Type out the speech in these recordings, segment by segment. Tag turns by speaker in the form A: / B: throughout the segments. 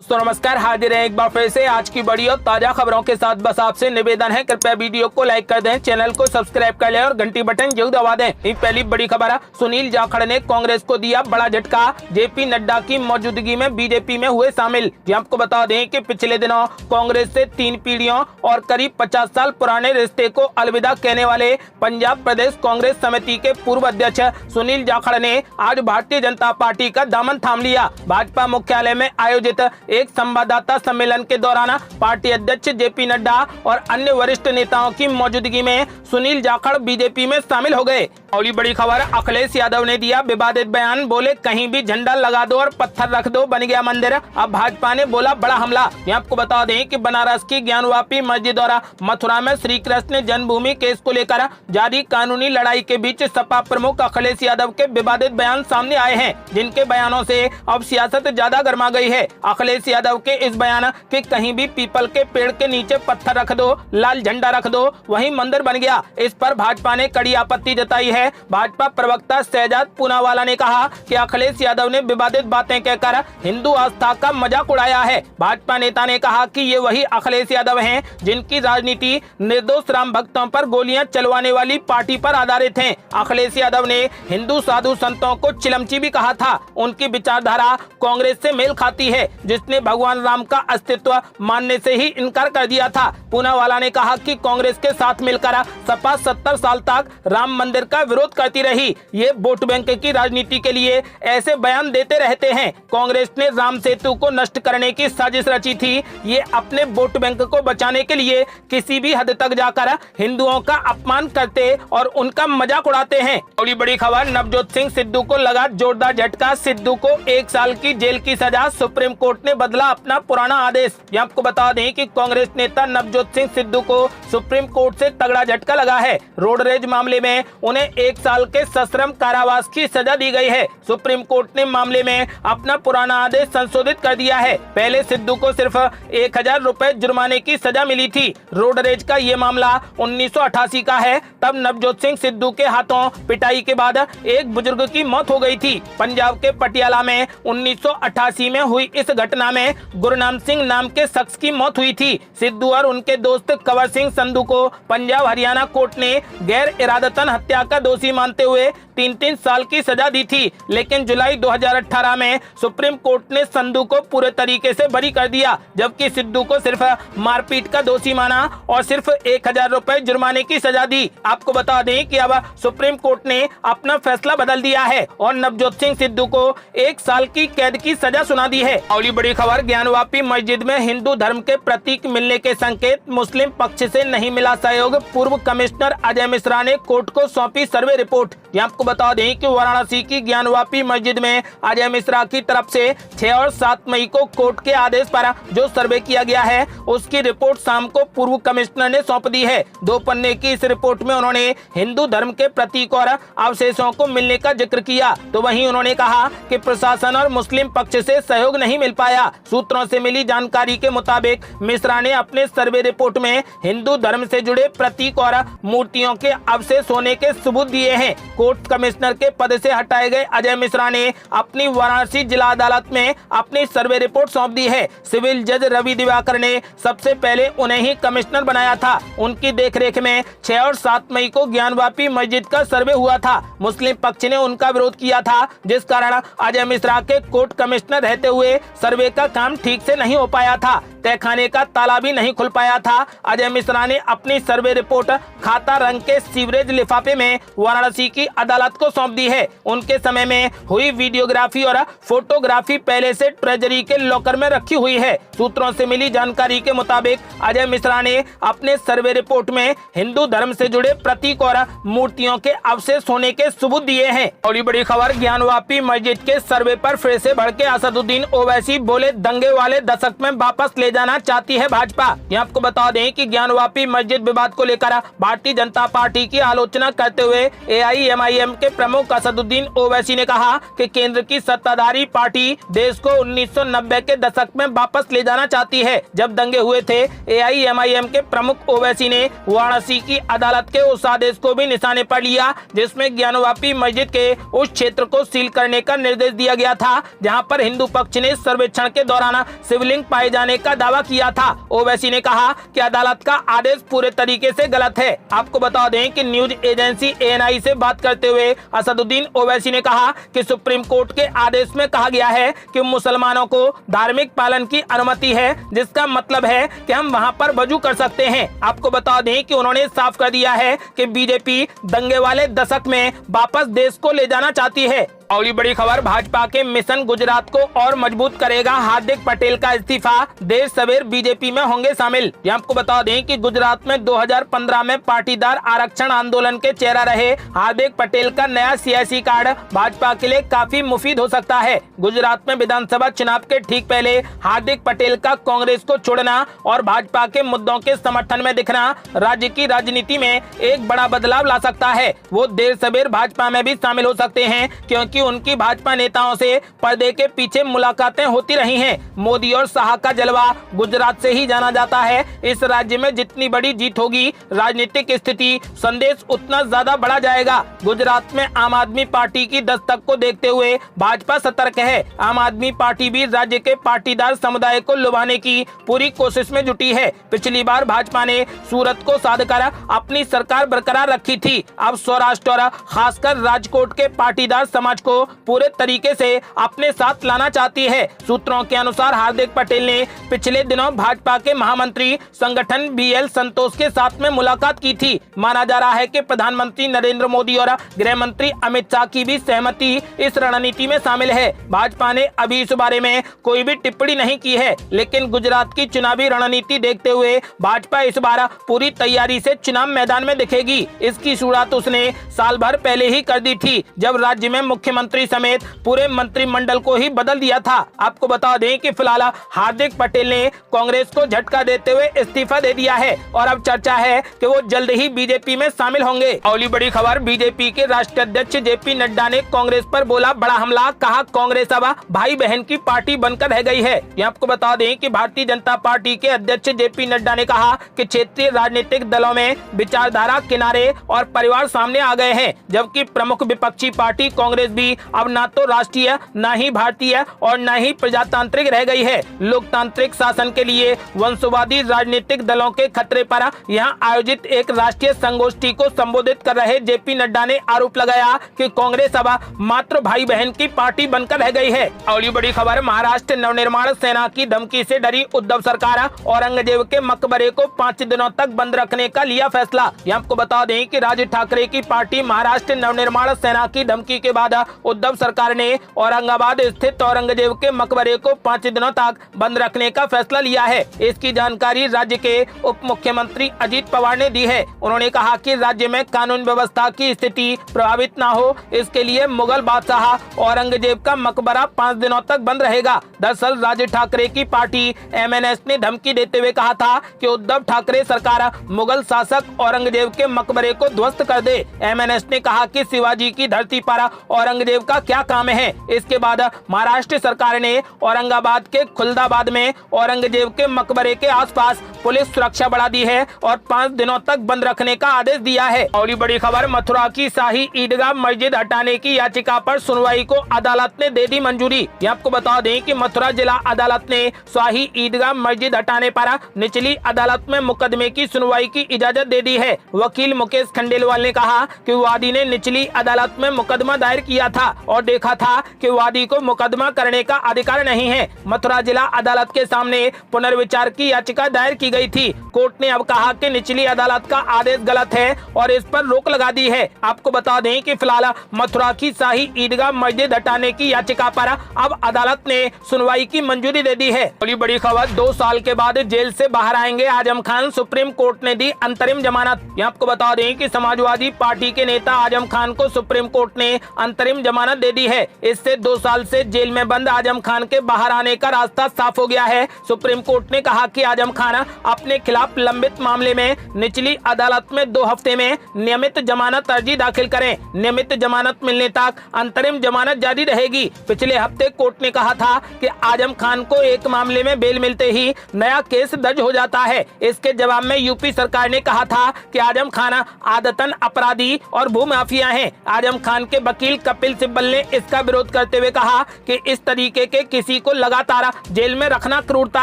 A: तो नमस्कार, हाजिर है एक बार फिर से आज की बड़ी और ताजा खबरों के साथ। बस आपसे निवेदन है, कृपया वीडियो को लाइक कर दें, चैनल को सब्सक्राइब कर लें और घंटी बटन जरूर दबा दें। पहली बड़ी खबर है, सुनील जाखड़ ने कांग्रेस को दिया बड़ा झटका, जेपी नड्डा की मौजूदगी में बीजेपी में हुए शामिल। आपको बता दें कि पिछले दिनों कांग्रेस से 3 पीढ़ियों और करीब 50 साल पुराने रिश्ते को अलविदा कहने वाले पंजाब प्रदेश कांग्रेस समिति के पूर्व अध्यक्ष सुनील जाखड़ ने आज भारतीय जनता पार्टी का दामन थाम लिया। भाजपा मुख्यालय में आयोजित एक संवाददाता सम्मेलन के दौरान पार्टी अध्यक्ष जेपी नड्डा और अन्य वरिष्ठ नेताओं की मौजूदगी में सुनील जाखड़ बीजेपी में शामिल हो गए। अगली बड़ी खबर, अखिलेश यादव ने दिया विवादित बयान, बोले कहीं भी झंडा लगा दो और पत्थर रख दो, बन गया मंदिर। अब भाजपा ने बोला बड़ा हमला। आपको बता दें कि बनारस की ज्ञानवापी मस्जिद और मथुरा में श्री कृष्ण जन्मभूमि केस को लेकर जारी कानूनी लड़ाई के बीच सपा प्रमुख अखिलेश यादव के विवादित बयान सामने आए हैं, जिनके बयानों से अब सियासत ज्यादा गर्मा गई है। अखिलेश यादव के इस बयान कि कहीं भी पीपल के पेड़ के नीचे पत्थर रख दो, लाल झंडा रख दो, वही मंदिर बन गया। इस पर भाजपा ने कड़ी आपत्ति जताई है। भाजपा प्रवक्ता शहजाद पूनावाला ने कहा कि अखिलेश यादव ने विवादित बातें कहकर हिंदू आस्था का मजाक उड़ाया है। भाजपा नेता ने कहा कि ये वही अखिलेश यादव हैं जिनकी राजनीति निर्दोष राम भक्तों पर गोलियां चलवाने वाली पार्टी पर आधारित है। अखिलेश यादव ने हिंदू साधु संतों को चिलमची भी कहा था। उनकी विचारधारा कांग्रेस से मेल खाती है, जिसने भगवान राम का अस्तित्व मानने से ही इनकार कर दिया था। पूनावाला ने कहा कि कांग्रेस के साथ मिलकर सपा 70 साल तक राम मंदिर का विरोध करती रही। ये वोट बैंक की राजनीति के लिए ऐसे बयान देते रहते हैं। कांग्रेस ने राम सेतु को नष्ट करने की साजिश रची थी। ये अपने वोट बैंक को बचाने के लिए किसी भी हद तक जाकर हिंदुओं का अपमान करते और उनका मजाक उड़ाते हैं। अगली बड़ी खबर, नवजोत सिंह सिद्धू को लगा जोरदार झटका, सिद्धू को 1 साल की जेल की सजा, सुप्रीम कोर्ट ने बदला अपना पुराना आदेश। आपको बता दें कि कांग्रेस नेता नवजोत सिंह सिद्धू को सुप्रीम कोर्ट से तगड़ा झटका लगा है। रोड रेज मामले में उन्हें 1 साल के सश्रम कारावास की सजा दी गई है। सुप्रीम कोर्ट ने मामले में अपना पुराना आदेश संशोधित कर दिया है। पहले सिद्धू को सिर्फ 1000 रुपए जुर्माने की सजा मिली थी। रोड रेज का ये मामला 1988 का है। तब नवजोत सिंह सिद्धू के हाथों पिटाई के बाद एक बुजुर्ग की मौत हो गई थी। पंजाब के पटियाला में 1988 में हुई इस घटना में गुरनाम सिंह नाम के शख्स की मौत हुई थी। सिद्धू और उनके दोस्त कंवर सिंह संधू को पंजाब हरियाणा कोर्ट ने गैर इरादतन हत्या का दोषी मानते हुए 3 साल की सजा दी थी। लेकिन जुलाई 2018 में सुप्रीम कोर्ट ने संधू को पूरे तरीके से बरी कर दिया, जबकि सिद्धू को सिर्फ मारपीट का दोषी माना और सिर्फ 1000 रुपए जुर्माने की सजा दी। आपको बता दें कि अब सुप्रीम कोर्ट ने अपना फैसला बदल दिया है और नवजोत सिंह सिद्धू को 1 साल की कैद की सजा सुना दी है। अगली बड़ी खबर, ज्ञानवापी मस्जिद में हिंदू धर्म के प्रतीक मिलने के संकेत, मुस्लिम पक्ष से नहीं मिला सहयोग, पूर्व कमिश्नर अजय मिश्रा ने कोर्ट को सौंपी सर्वे रिपोर्ट। आपको बता दें कि वाराणसी की ज्ञानवापी मस्जिद में अजय मिश्रा की तरफ से 6 और 7 मई को कोर्ट के आदेश पर जो सर्वे किया गया है, उसकी रिपोर्ट शाम को पूर्व कमिश्नर ने सौंप दी है। 2 पन्ने की इस रिपोर्ट में उन्होंने हिंदू धर्म के प्रतीक और अवशेषों को मिलने का जिक्र किया, तो वहीं उन्होंने कहा कि प्रशासन और मुस्लिम पक्ष से सहयोग नहीं मिल पाया। सूत्रों से मिली जानकारी के मुताबिक मिश्रा ने अपने सर्वे रिपोर्ट में हिंदू धर्म से जुड़े प्रतीक और मूर्तियों के अवशेष होने के सबूत दिए हैं। कोर्ट कमिश्नर के पद से हटाए गए अजय मिश्रा ने अपनी वाराणसी जिला अदालत में अपनी सर्वे रिपोर्ट सौंप दी है। सिविल जज रवि दिवाकर ने सबसे पहले उन्हें ही कमिश्नर बनाया था। उनकी देखरेख में 6 और 7 मई को ज्ञानवापी मस्जिद का सर्वे हुआ था। मुस्लिम पक्ष ने उनका विरोध किया था, जिस कारण अजय मिश्रा के कोर्ट कमिश्नर रहते हुए सर्वे का काम ठीक से नहीं हो पाया था। तहखाने का ताला भी नहीं खुल पाया था। अजय मिश्रा ने अपनी सर्वे रिपोर्ट खाता रंग के सीवरेज लिफाफे में वाराणसी की अदालत को सौंप दी है। उनके समय में हुई वीडियोग्राफी और फोटोग्राफी पहले से ट्रेजरी के लॉकर में रखी हुई है। सूत्रों से मिली जानकारी के मुताबिक अजय मिश्रा ने अपने सर्वे रिपोर्ट में हिंदू धर्म से जुड़े प्रतीक और मूर्तियों के अवशेष होने के सबूत दिए हैं। और बड़ी खबर, ज्ञानवापी मस्जिद के सर्वे पर फिर से भड़के असदुद्दीन ओवैसी, बोले दंगे वाले दशक में वापस ले जाना चाहती है भाजपा। ये आपको बता दें कि ज्ञानवापी मस्जिद विवाद को लेकर भारतीय जनता पार्टी की आलोचना करते हुए AIMIM के प्रमुख असदुद्दीन ओवैसी ने कहा कि केंद्र की सत्ताधारी पार्टी देश को 1990 के दशक में वापस ले जाना चाहती है। जब दंगे हुए थे, AIMIM के प्रमुख ओवैसी ने वाराणसी की अदालत के उस आदेश को भी निशाने पर लिया जिसमें ज्ञानवापी मस्जिद के उस क्षेत्र को सील करने का निर्देश दिया गया था जहां पर हिंदू पक्ष ने सर्वेक्षण के दौरान शिवलिंग पाए जाने का दावा किया था। ओवैसी ने कहा कि अदालत का आदेश पूरे तरीके से गलत है। आपको बता दें कि न्यूज एजेंसी ANI से बात करते हुए असदुद्दीन ओवैसी ने कहा कि सुप्रीम कोर्ट के आदेश में कहा गया है कि मुसलमानों को धार्मिक पालन की अनुमति है, जिसका मतलब है कि हम वहां पर वजू कर सकते हैं। आपको बता दें कि उन्होंने साफ कर दिया है कि बीजेपी दंगे वाले दशक में वापस देश को ले जाना चाहती है। अगली बड़ी खबर, भाजपा के मिशन गुजरात को और मजबूत करेगा, हार्दिक पटेल का इस्तीफा, देर सवेर बीजेपी में होंगे शामिल। ये आपको बता दें कि गुजरात में 2015 में पाटीदार आरक्षण आंदोलन के चेहरा रहे हार्दिक पटेल का नया सियासी कार्ड भाजपा के लिए काफी मुफीद हो सकता है। गुजरात में विधानसभा चुनाव के ठीक पहले हार्दिक पटेल का कांग्रेस को छोड़ना और भाजपा के मुद्दों के समर्थन में दिखना राज्य की राजनीति में एक बड़ा बदलाव ला सकता है। वो देर सवेर भाजपा में भी शामिल हो सकते हैं क्योंकि उनकी भाजपा नेताओं से पर्दे के पीछे मुलाकातें होती रही हैं। मोदी और शाह का जलवा गुजरात से ही जाना जाता है। इस राज्य में जितनी बड़ी जीत होगी, राजनीतिक स्थिति संदेश उतना ज्यादा बढ़ा जाएगा। गुजरात में आम आदमी पार्टी की दस्तक को देखते हुए भाजपा सतर्क है। आम आदमी पार्टी भी राज्य के पाटीदार समुदाय को लुभाने की पूरी कोशिश में जुटी है। पिछली बार भाजपा ने सूरत को साधकर अपनी सरकार बरकरार रखी थी। अब सौराष्ट्र और खासकर राजकोट के पाटीदार समाज को पूरे तरीके से अपने साथ लाना चाहती है। सूत्रों के अनुसार हार्दिक पटेल ने पिछले दिनों भाजपा के महामंत्री संगठन BL संतोष के साथ में मुलाकात की थी। माना जा रहा है कि प्रधानमंत्री नरेंद्र मोदी और गृह मंत्री अमित शाह की भी सहमति इस रणनीति में शामिल है। भाजपा ने अभी इस बारे में कोई भी टिप्पणी नहीं की है, लेकिन गुजरात की चुनावी रणनीति देखते हुए भाजपा इस बार पूरी तैयारी से चुनाव मैदान में दिखेगी। इसकी शुरुआत उसने साल भर पहले ही कर दी थी जब राज्य में मुख्यमंत्री समेत पूरे मंत्रिमंडल को ही बदल दिया था। आपको बता दें कि फिलहाल हार्दिक पटेल ने कांग्रेस को झटका देते हुए इस्तीफा दे दिया है और अब चर्चा है कि वो जल्द ही बीजेपी में शामिल होंगे। अगली बड़ी खबर, बीजेपी के राष्ट्रीय अध्यक्ष JP नड्डा ने कांग्रेस पर बोला बड़ा हमला, कहा कांग्रेस अब भाई बहन की पार्टी बनकर रह गई है। ये आपको बता दें कि भारतीय जनता पार्टी के अध्यक्ष JP नड्डा ने कहा कि क्षेत्रीय राजनीतिक दलों में विचारधारा, किनारे और परिवार सामने आ गए हैं, जबकि प्रमुख विपक्षी पार्टी कांग्रेस भी अब ना तो राष्ट्रीय, ना ही भारतीय और ना ही प्रजातांत्रिक रह गई है। लोकतांत्रिक शासन के लिए वंशवादी राजनीतिक दलों के खतरे पर यहां आयोजित एक राष्ट्रीय संगोष्ठी को संबोधित कर रहे JP नड्डा ने आरोप लगाया कि कांग्रेस अब मात्र भाई बहन की पार्टी बनकर रह गई है। अगली बड़ी खबर, महाराष्ट्र नवनिर्माण सेना की धमकी से डरी उद्धव सरकार औरंगजेब के मकबरे को 5 दिनों तक बंद रखने का लिया फैसला। आपको बता दें कि राज ठाकरे की पार्टी महाराष्ट्र नवनिर्माण सेना की धमकी के बाद उद्धव सरकार ने औरंगाबाद स्थित औरंगजेब के मकबरे को 5 दिनों तक बंद रखने का फैसला लिया है। इसकी जानकारी राज्य के उप मुख्यमंत्री अजीत पवार ने दी है। उन्होंने कहा कि राज्य में कानून व्यवस्था की स्थिति प्रभावित न हो, इसके लिए मुगल बादशाह औरंगजेब का मकबरा 5 दिनों तक बंद रहेगा। दरअसल राज ठाकरे की पार्टी MNS ने धमकी देते हुए कहा था कि उद्धव ठाकरे सरकार मुगल शासक औरंगजेब के मकबरे को ध्वस्त कर दे। MNS ने कहा कि शिवाजी की धरती पर औरंगजेब का क्या काम है। इसके बाद महाराष्ट्र सरकार ने औरंगाबाद के खुलदाबाद में औरंगजेब के मकबरे के आसपास पुलिस सुरक्षा बढ़ा दी है और 5 दिनों तक बंद रखने का आदेश दिया है। अगली बड़ी खबर, मथुरा की शाही ईदगाह मस्जिद हटाने की याचिका पर सुनवाई को अदालत ने दे दी मंजूरी। आपको बता दें कि मथुरा जिला अदालत ने शाही ईदगाह मस्जिद हटाने पर निचली अदालत में मुकदमे की सुनवाई की इजाजत दे दी है। वकील मुकेश खंडेलवाल ने कहा कि वादी ने निचली अदालत में मुकदमा दायर किया था और देखा था कि वादी को मुकदमा करने का अधिकार नहीं है। मथुरा जिला अदालत के सामने पुनर्विचार की याचिका दायर की गई थी। कोर्ट ने अब कहा कि निचली अदालत का आदेश गलत है और इस पर रोक लगा दी है। आपको बता दें कि फिलहाल मथुरा की शाही ईदगाह मस्जिद हटाने की याचिका पर अब अदालत ने सुनवाई की मंजूरी दे दी है। अगली बड़ी खबर, 2 साल के बाद जेल से बाहर आएंगे आजम खान, सुप्रीम कोर्ट ने दी अंतरिम जमानत। आपको बता दें कि समाजवादी पार्टी के नेता आजम खान को सुप्रीम कोर्ट ने अंतरिम जमानत दे दी है। इससे 2 साल से जेल में बंद आजम खान के बाहर आने का रास्ता साफ हो गया है। सुप्रीम कोर्ट ने कहा कि आजम खान अपने खिलाफ लंबित मामले में निचली अदालत में 2 हफ्ते में नियमित जमानत अर्जी दाखिल करें। नियमित जमानत मिलने तक अंतरिम जमानत जारी रहेगी। पिछले हफ्ते कोर्ट ने कहा था कि आजम खान को एक मामले में बेल मिलते ही नया केस दर्ज हो जाता है। इसके जवाब में यूपी सरकार ने कहा था कि आजम खान आदतन अपराधी और भूमाफिया हैं। आजम खान के वकील कपिल सिब्बल ने इसका विरोध करते हुए कहा कि इस तरीके के किसी को लगातार जेल में रखना क्रूरता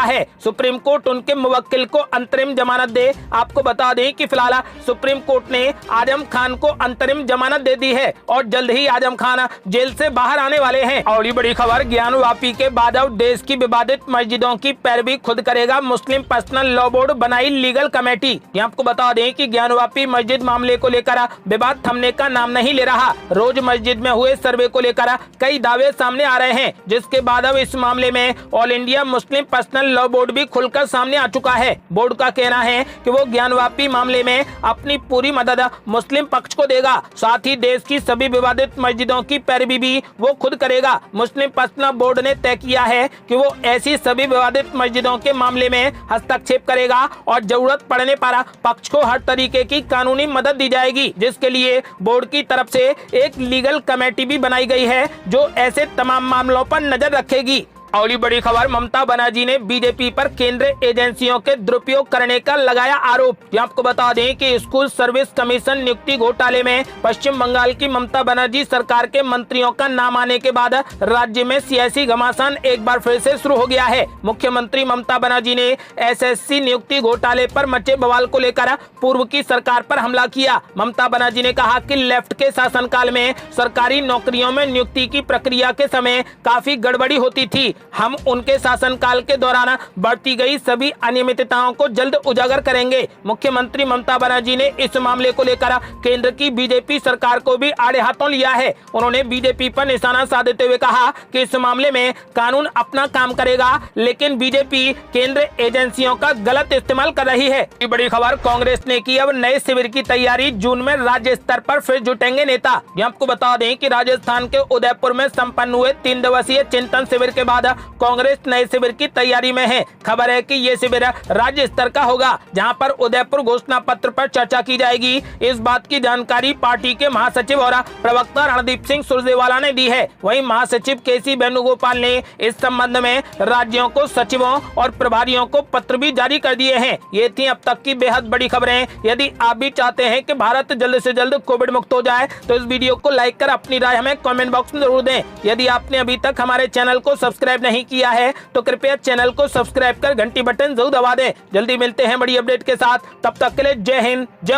A: है। सुप्रीम कोर्ट उनके मुवक्किल को अंतरिम जमानत दे। आपको बता दें कि फिलहाल सुप्रीम कोर्ट ने आजम खान को अंतरिम जमानत दे दी है और जल्द ही आजम खान जेल से बाहर आने वाले हैं। और ये बड़ी खबर, ज्ञानवापी के बाद अब देश की विवादित मस्जिदों की पैरवी खुद करेगा मुस्लिम पर्सनल लॉ बोर्ड, बनाई लीगल कमेटी। आपको बता दें कि ज्ञानवापी मस्जिद मामले को लेकर विवाद थमने का नाम नहीं ले रहा। रोज मस्जिद में हुए सर्वे को लेकर कई दावे सामने आ रहे हैं, जिसके बाद अब इस मामले में all India Muslim personal law board भी खुलकर सामने आ चुका है। बोर्ड का कहना है कि वो ज्ञानवापी मामले में अपनी पूरी मदद मुस्लिम पक्ष को देगा। साथ ही देश की सभी विवादित मस्जिदों की पैरवी भी वो खुद करेगा। मुस्लिम पर्सनल बोर्ड ने तय किया है कि वो ऐसी सभी विवादित मस्जिदों के मामले में हस्तक्षेप करेगा और जरूरत पड़ने पर पक्ष को हर तरीके की कानूनी मदद दी जाएगी, जिसके लिए बोर्ड की तरफ से एक लीगल कमेटी भी बनाई गई है जो ऐसे तमाम मामलों पर नजर रखेगी। और बड़ी खबर, ममता बनर्जी ने बीजेपी पर केंद्रीय एजेंसियों के दुरुपयोग करने का लगाया आरोप। आपको बता दें कि स्कूल सर्विस कमीशन नियुक्ति घोटाले में पश्चिम बंगाल की ममता बनर्जी सरकार के मंत्रियों का नाम आने के बाद राज्य में सियासी घमासान एक बार फिर से शुरू हो गया है। मुख्यमंत्री ममता बनर्जी ने एसएससी नियुक्ति घोटाले पर मचे बवाल को लेकर पूर्व की सरकार पर हमला किया। ममता बनर्जी ने कहा कि लेफ्ट के शासनकाल में सरकारी नौकरियों में नियुक्ति की प्रक्रिया के समय काफी गड़बड़ी होती थी। हम उनके शासनकाल के दौरान बढ़ती गई सभी अनियमितताओं को जल्द उजागर करेंगे। मुख्यमंत्री ममता बनर्जी ने इस मामले को लेकर केंद्र की बीजेपी सरकार को भी आड़े हाथों लिया है। उन्होंने बीजेपी पर निशाना साधते हुए कहा कि इस मामले में कानून अपना काम करेगा, लेकिन बीजेपी केंद्र एजेंसियों का गलत इस्तेमाल कर रही है। बड़ी खबर, कांग्रेस ने की अब नए शिविर की तैयारी। जून में राज्य स्तर पर फिर जुटेंगे नेता। आपको बता दें कि राजस्थान के उदयपुर में संपन्न हुए 3 दिवसीय चिंतन शिविर के बाद कांग्रेस नए शिविर की तैयारी में है। खबर है कि ये शिविर राज्य स्तर का होगा, जहां पर उदयपुर घोषणा पत्र पर चर्चा की जाएगी। इस बात की जानकारी पार्टी के महासचिव और प्रवक्ता रणदीप सिंह सुरजेवाला ने दी है। वहीं महासचिव केसी वेणुगोपाल ने इस संबंध में राज्यों को, सचिवों और प्रभारियों को पत्र भी जारी कर दिए हैं। ये थी अब तक की बेहद बड़ी खबरें। यदि आप भी चाहते हैं कि भारत जल्द से जल्द कोविड मुक्त हो जाए तो इस वीडियो को लाइक कर अपनी राय हमें कमेंट बॉक्स में जरूर दें। यदि आपने अभी तक हमारे चैनल को सब्सक्राइब नहीं किया है तो कृपया चैनल को सब्सक्राइब कर घंटी बटन जरूर दबा दें। जल्दी मिलते हैं बड़ी अपडेट के साथ, तब तक के लिए जय हिंद, जय